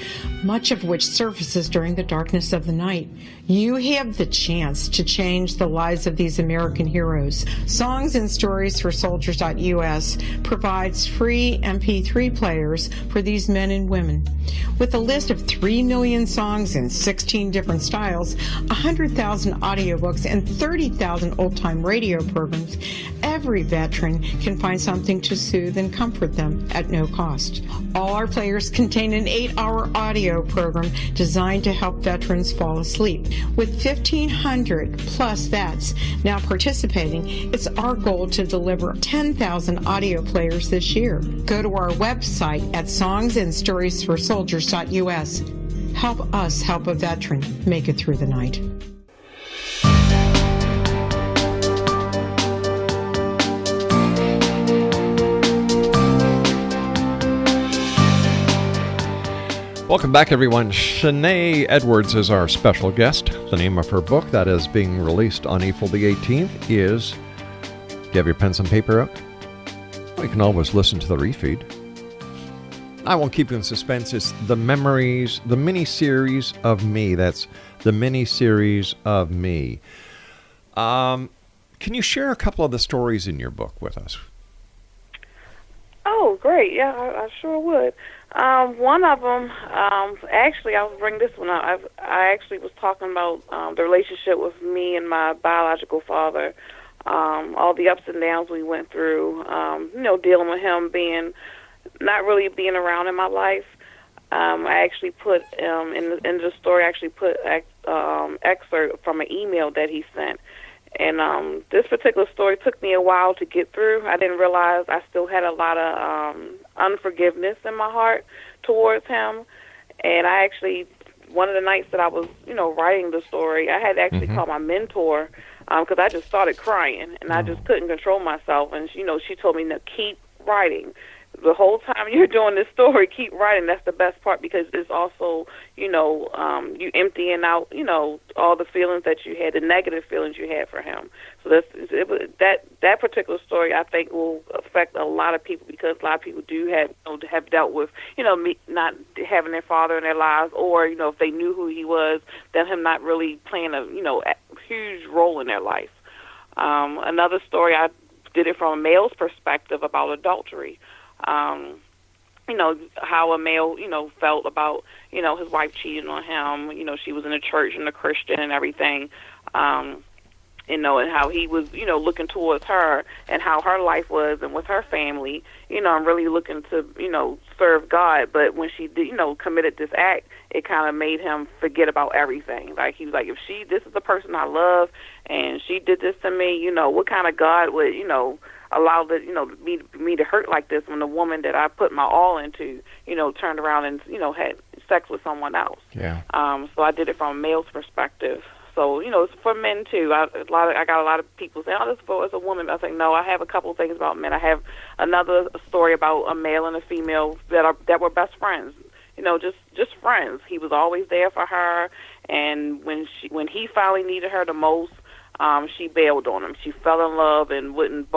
much of which surfaces during the darkness of the night. You have the chance to change the lives of these American heroes. Songs and Stories for Soldiers.us provides free MP3 players for these men and women. With a list of 3 million songs in 16 different styles, 100,000 audiobooks, and 30,000 old-time radio programs, every veteran can find something to soothe and comfort them at no cost. All our players contain an 8-hour audio program designed to help veterans fall asleep. With 1,500 plus vets now participating, it's our goal to deliver 10,000 audio players this year. Go to our website at songsandstoriesforsoldiers.us. Help us help a veteran make it through the night. Welcome back, everyone. Shenee Edwards is our special guest. The name of her book that is being released on April the 18th is... Do you have your pens and paper out? You can always listen to the refeed. I won't keep you in suspense. It's the Miniseries of Me. That's the Miniseries of Me. Can you share a couple of the stories in your book with us? Oh, great. Yeah, I sure would. One of them, actually, I'll bring this one up. I actually was talking about the relationship with me and my biological father, all the ups and downs we went through, dealing with him not really being around in my life. I actually put, in the story, I actually put excerpt from an email that he sent. And this particular story took me a while to get through. I didn't realize I still had a lot of unforgiveness in my heart towards him. And I actually, one of the nights that I was, writing the story, I had actually called my mentor because I just started crying and I just couldn't control myself. And, she told me to keep writing. the whole time you're doing this story, keep writing. That's the best part, because it's also, you emptying out, all the feelings that you had, the negative feelings you had for him. So that particular story, I think, will affect a lot of people, because a lot of people do have dealt with, not having their father in their lives, or, if they knew who he was, then him not really playing a huge role in their life. Another story, I did it from a male's perspective about adultery. How a male, felt about, his wife cheating on him. She was in the church and a Christian and everything. And how he was, looking towards her and how her life was and with her family, and really looking to, serve God. But when she did, committed this act, it kind of made him forget about everything. Like, he was like, if this is the person I love and she did this to me, what kind of God would, allow me to hurt like this when the woman that I put my all into, turned around and, had sex with someone else. Yeah. So I did it from a male's perspective. So, it's for men, too. I got a lot of people saying, this is for as a woman. I think, no, I have a couple of things about men. I have another story about a male and a female that were best friends, just friends. He was always there for her, and when he finally needed her the most, she bailed on him. She fell in love and wouldn't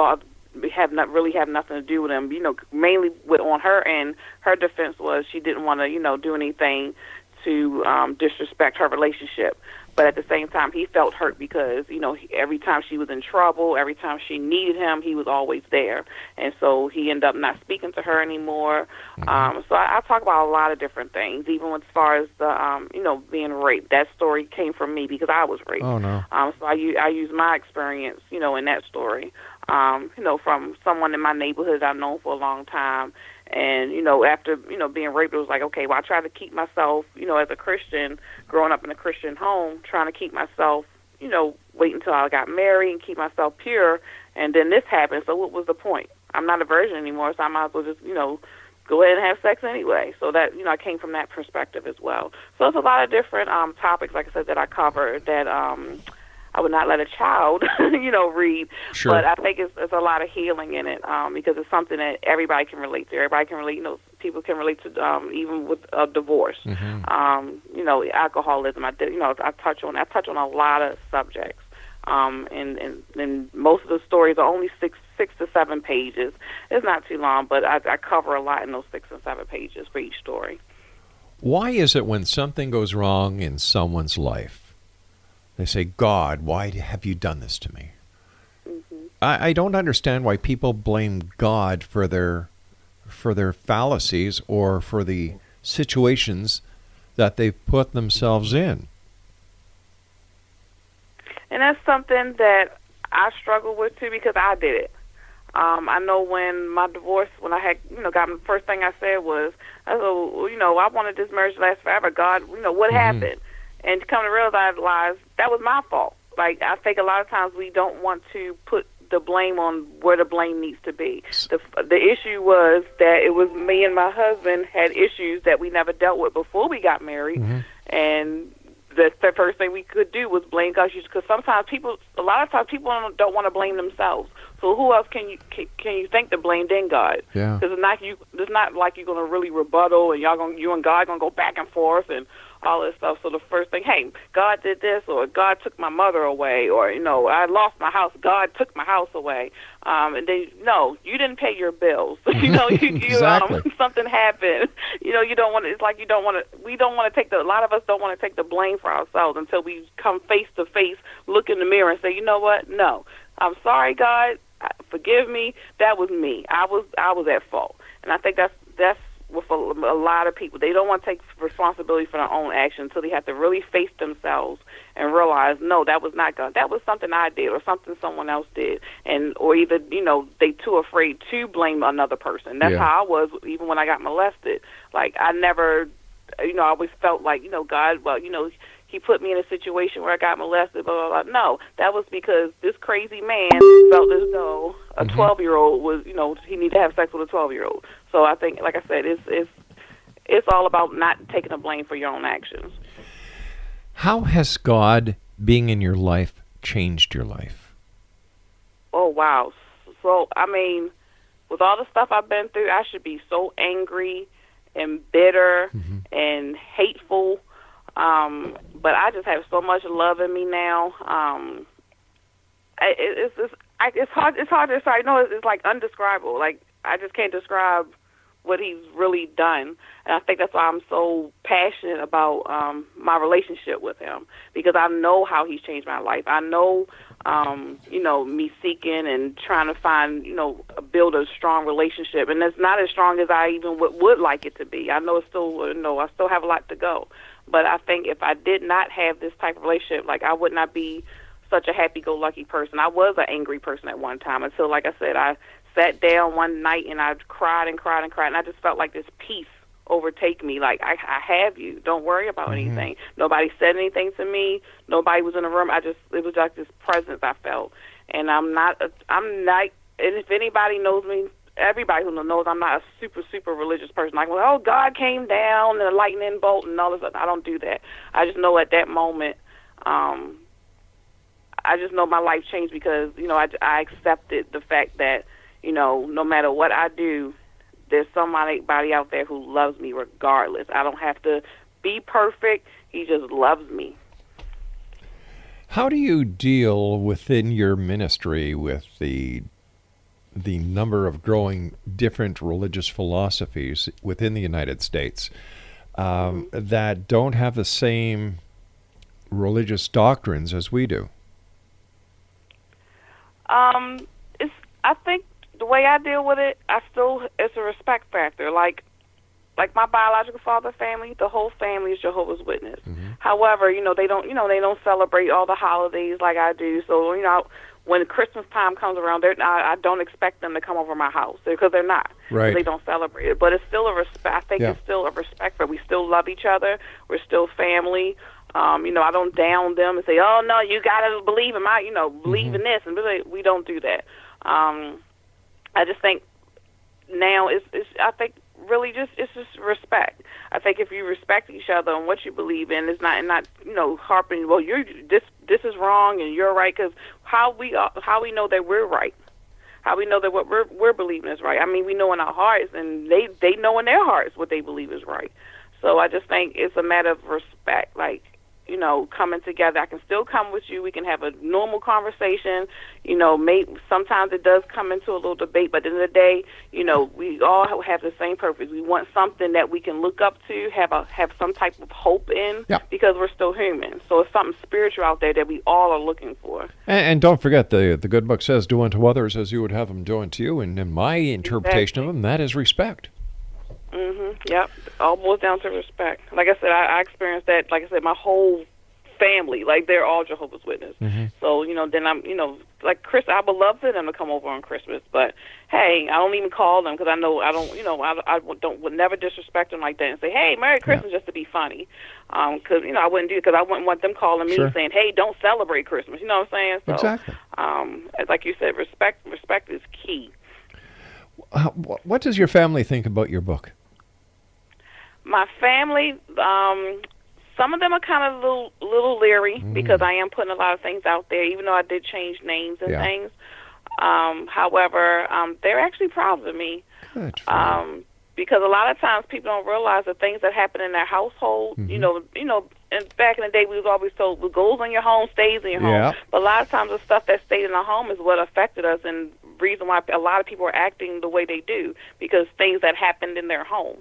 have nothing to do with him. Mainly on her end, her defense was she didn't want to, do anything to disrespect her relationship. But at the same time, he felt hurt because, every time she was in trouble, every time she needed him, he was always there. And so he ended up not speaking to her anymore. Mm-hmm. So I talk about a lot of different things, even as far as the, being raped. That story came from me because I was raped. Oh, no. So I use my experience, in that story, from someone in my neighborhood I've known for a long time. And, after, being raped, it was like, okay, well, I tried to keep myself, as a Christian, growing up in a Christian home, trying to keep myself, wait until I got married and keep myself pure. And then this happened. So what was the point? I'm not a virgin anymore, so I might as well just, go ahead and have sex anyway. So that, I came from that perspective as well. So it's a lot of different topics, like I said, that I cover that I would not let a child, read. Sure. But I think it's a lot of healing in it because it's something that everybody can relate to. Everybody can relate. People can relate to even with a divorce. Mm-hmm. Alcoholism. I touch on a lot of subjects. And most of the stories are only six to 7 pages. It's not too long, but I cover a lot in those 6 and 7 pages for each story. Why is it when something goes wrong in someone's life, they say, God, why have you done this to me? Mm-hmm. I don't understand why people blame God for their fallacies or for the situations that they've put themselves in. And that's something that I struggle with, too, because I did it. I know when my divorce, when I had, got the first thing I said was, I wanted this marriage to last forever. God, what mm-hmm. happened? And to come to realize that was my fault. Like, I think a lot of times we don't want to put the blame on where the blame needs to be. The issue was that it was me and my husband had issues that we never dealt with before we got married. Mm-hmm. And the first thing we could do was blame God, because a lot of times people don't want to blame themselves. So who else can you think to blame than God? Yeah. Because it's not like you're going to really rebuttal and you and God going to go back and forth and all this stuff. So the first thing, hey, God did this, or God took my mother away, or, I lost my house, God took my house away. And then, no, you didn't pay your bills. Exactly. Something happened. You don't want to, it's like we don't want to a lot of us don't want to take the blame for ourselves until we come face to face, look in the mirror and say, you know what? No, I'm sorry, God, forgive me. That was me. I was at fault. And I think that's with a lot of people. They don't want to take responsibility for their own actions until they have to really face themselves and realize, no, that was not God. That was something I did or something someone else did. Or either, they too afraid to blame another person. That's how I was even when I got molested. Like, I never, I always felt like, God, well, he put me in a situation where I got molested, blah, blah, blah. No, that was because this crazy man felt as though a 12-year-old was, he needed to have sex with a 12-year-old. So I think, like I said, it's all about not taking the blame for your own actions. How has God being in your life changed your life? Oh, wow. So, with all the stuff I've been through, I should be so angry and bitter and hateful. But I just have so much love in me now. It's hard to describe. I know it's like undescribable. Like, I just can't describe what he's really done. And I think that's why I'm so passionate about my relationship with him, because I know how he's changed my life. I know, me seeking and trying to find, build a strong relationship. And it's not as strong as I even would like it to be. I know it's still, I still have a lot to go. But I think if I did not have this type of relationship, like, I would not be such a happy-go-lucky person. I was an angry person at one time until, like I said, I sat down one night and I cried and cried and cried, and I just felt like this peace overtake me. Like, I have you. Don't worry about anything. Nobody said anything to me. Nobody was in the room. It was like this presence I felt. And I'm not, and if anybody knows me, everybody who knows I'm not a super, super religious person. Like, well, oh, God came down and a lightning bolt and all this. I don't do that. I just know at that moment, I just know my life changed because, I accepted the fact that, no matter what I do, there's somebody out there who loves me regardless. I don't have to be perfect. He just loves me. How do you deal within your ministry with the number of growing different religious philosophies within the United States that don't have the same religious doctrines as we do? I think the way I deal with it, it's a respect factor. Like my biological father family, the whole family is Jehovah's Witness. However, they don't celebrate all the holidays like I do. So, when Christmas time comes around, I don't expect them to come over my house because they're not. Right. They don't celebrate it. But it's still a respect. I think it's still a respect. But we still love each other. We're still family. I don't down them and say, oh, no, you got to believe in believe in this. And we don't do that. I just think now it's just respect. I think if you respect each other and what you believe in, it's not harping, well, this is wrong and you're right, because how we know that we're right, how we know that what we're believing is right. I mean, we know in our hearts, and they know in their hearts what they believe is right. So I just think it's a matter of respect, like, coming together. I can still come with you. We can have a normal conversation. Sometimes it does come into a little debate, but at the end of the day, we all have the same purpose. We want something that we can look up to, have some type of hope in, because we're still human. So it's something spiritual out there that we all are looking for. And don't forget, the good book says, do unto others as you would have them do unto you. And in my interpretation of them, that is respect. Yep. All boils down to respect. Like I said, I experienced that. Like I said, my whole family, like, they're all Jehovah's Witness. So, then I'm, like Chris, I would love for them to come over on Christmas, but hey, I don't even call them because I know I don't, I would never disrespect them like that and say, hey, Merry Christmas, just to be funny. Because, I wouldn't do it, because I wouldn't want them calling me saying, hey, don't celebrate Christmas. You know what I'm saying? So, exactly. Like you said, respect is key. What does your family think about your book? My family, some of them are kind of a little leery because I am putting a lot of things out there, even though I did change names and things. However, they're actually proud of me. Good. Because a lot of times people don't realize the things that happen in their household. And back in the day, we was always told, what goes in your home stays in your home. But a lot of times the stuff that stayed in our home is what affected us, and reason why a lot of people are acting the way they do, because things that happened in their home.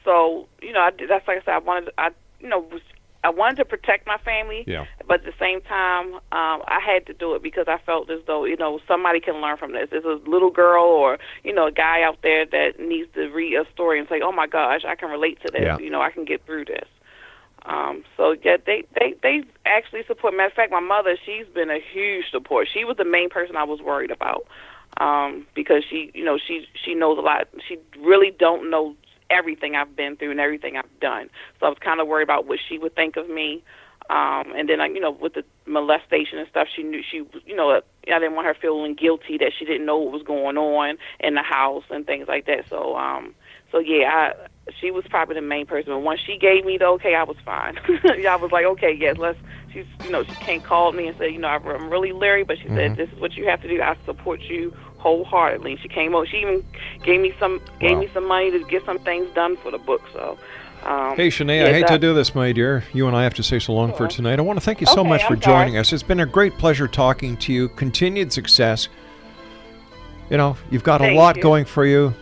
So, that's like I said, I wanted to protect my family, but at the same time, I had to do it because I felt as though, somebody can learn from this. There's a little girl or, a guy out there that needs to read a story and say, oh my gosh, I can relate to this. I can get through this. They actually support. Matter of fact, my mother, she's been a huge support. She was the main person I was worried about, because she knows a lot. She really don't know everything I've been through and everything I've done. So I was kind of worried about what she would think of me. And then, with the molestation and stuff, she knew I didn't want her feeling guilty that she didn't know what was going on in the house and things like that. So, she was probably the main person. But once she gave me the okay, I was fine. I was like, okay, yes, she can't call me and say, I'm really leery, but she said, this is what you have to do. I support you wholeheartedly. She came over. She even gave me some money to get some things done for the book. So. Hey, Shenee, I hate to do this, my dear. You and I have to say so long for tonight. I want to thank you so much for joining us. It's been a great pleasure talking to you. Continued success. You know, you've got a lot going for you.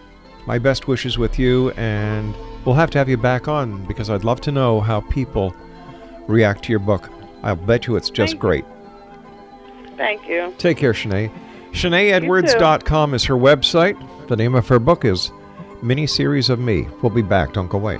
My best wishes with you, and we'll have to have you back on because I'd love to know how people react to your book. I'll bet you it's just great. Thank you. Take care, Shenee. SheneeEdwards.com is her website. The name of her book is Miniseries of Me. We'll be back. Don't go away.